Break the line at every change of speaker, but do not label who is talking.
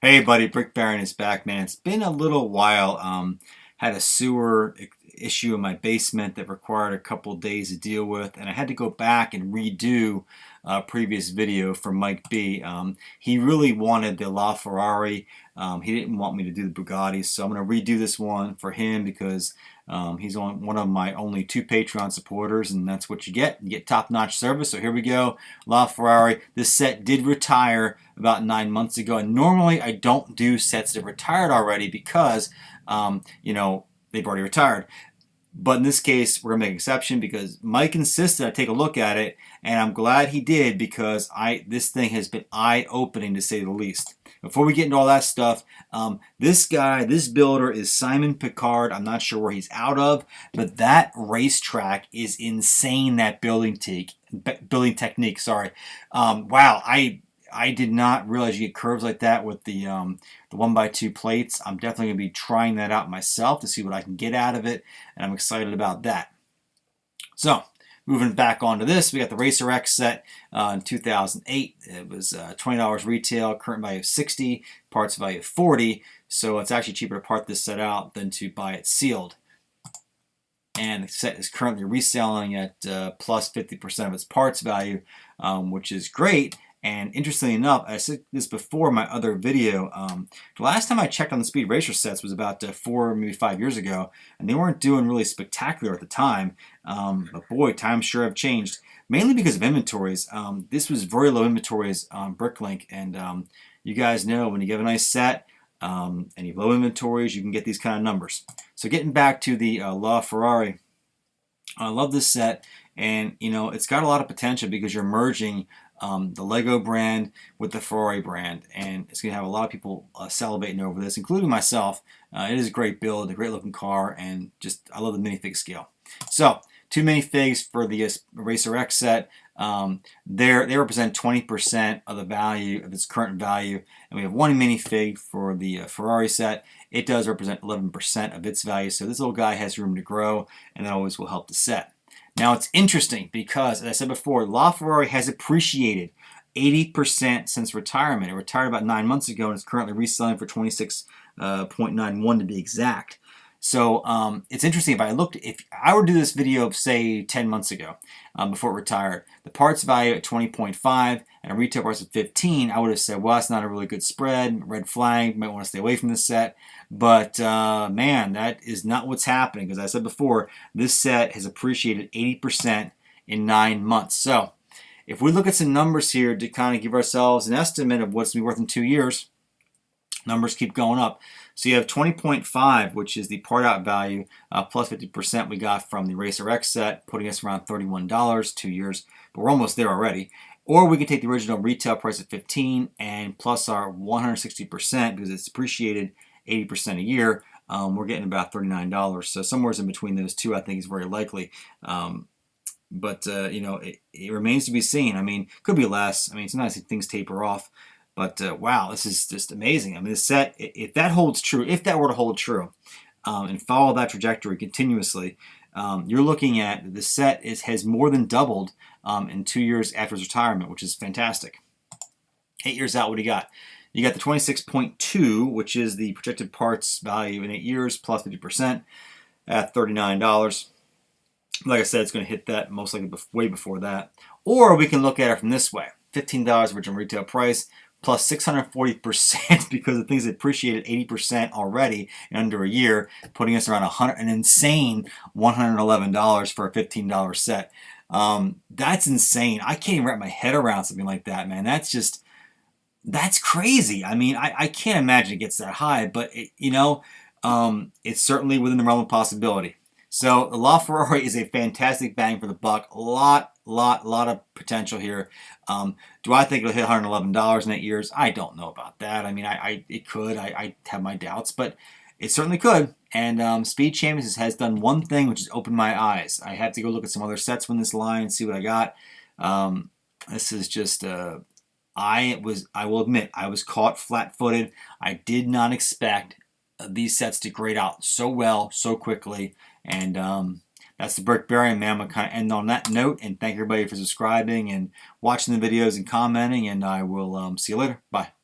Hey buddy, Brick Baron is back, man. It's been a little while. Had a sewer issue in my basement that required a couple days to deal with, and I had to go back and redo a previous video for Mike B. He really wanted the LaFerrari. He didn't want me to do the Bugatti, so I'm going to redo this one for him because he's on one of my only two Patreon supporters, and that's what you get. You get top-notch service. So here we go, LaFerrari. This set did retire about 9 months ago, and normally I don't do sets that retired already because they've already retired. But in this case, we're gonna make an exception because Mike insisted I take a look at it, and I'm glad he did because this thing has been eye-opening to say the least. Before we get into all that stuff, this builder is Simon Picard. I'm not sure where he's out of, but that racetrack is insane. That building technique. Sorry. Wow. I did not realize you get curves like that with the 1x2 plates. I'm definitely going to be trying that out myself to see what I can get out of it, and I'm excited about that. So, moving back onto this, we got the Racer X set in 2008. It was $20 retail, current value of $60, parts value of $40, so it's actually cheaper to part this set out than to buy it sealed. And the set is currently reselling at plus 50% of its parts value, which is great. And interestingly enough, I said this before in my other video, the last time I checked on the Speed Racer sets was about 4, maybe 5 years ago, and they weren't doing really spectacular at the time. But boy, times sure have changed, mainly because of inventories. This was very low inventories on Bricklink, and you guys know when you get a nice set and you have low inventories, you can get these kind of numbers. So getting back to the LaFerrari, I love this set, and it's got a lot of potential because you're merging the Lego brand with the Ferrari brand, and it's going to have a lot of people salivating over this, including myself. It is a great build, a great looking car, and just I love the minifig scale. So, two minifigs for the Racer X set. They represent 20% of the value of its current value, and we have one minifig for the Ferrari set. It does represent 11% of its value, so this little guy has room to grow, and that always will help the set. Now it's interesting because, as I said before, LaFerrari has appreciated 80% since retirement. It retired about 9 months ago and is currently reselling for 26.91 to be exact. So it's interesting. If I were to do this video, say 10 months ago, before it retired, the parts value at 20.5 and a retail price of 15, I would have said, well, that's not a really good spread. Red flag. Might want to stay away from this set. But man, that is not what's happening. Because as I said before, this set has appreciated 80% in 9 months. So if we look at some numbers here to kind of give ourselves an estimate of what's going to be worth in 2 years, numbers keep going up. So you have 20.5, which is the part out value, plus 50% we got from the Racer X set, putting us around $31, 2 years, but we're almost there already. Or we can take the original retail price of 15 and plus our 160% because it's appreciated 80% a year. We're getting about $39. So somewhere in between those two, I think, is very likely. But it remains to be seen. I mean, could be less. I mean, sometimes things taper off. But wow, this is just amazing. I mean, this set, if that holds true, if that were to hold true, and follow that trajectory continuously, you're looking at the set has more than doubled in 2 years after its retirement, which is fantastic. 8 years out, what do you got? You got the 26.2, which is the projected parts value in 8 years, plus 50% at $39. Like I said, it's going to hit that most likely way before that. Or we can look at it from this way. $15 original retail price, plus 640% because the things appreciated 80% already in under a year, putting us around an insane $111 for a $15 set. That's insane. I can't even wrap my head around something like that, man. That's crazy. I mean, I can't imagine it gets that high, but it's certainly within the realm of possibility. So the LaFerrari is a fantastic bang for the buck. A lot of potential here. Do I think it'll hit $111 in 8 years? I don't know about that. I mean, it could. I have my doubts, but it certainly could. And Speed Champions has done one thing, which is opened my eyes. I have to go look at some other sets from this line and see what I got. This is just I will admit, I was caught flat-footed. I did not expect these sets to grade out so well, so quickly. And that's the Brick Baron, man. I'm going to kind of end on that note. And thank everybody for subscribing and watching the videos and commenting. And I will see you later. Bye.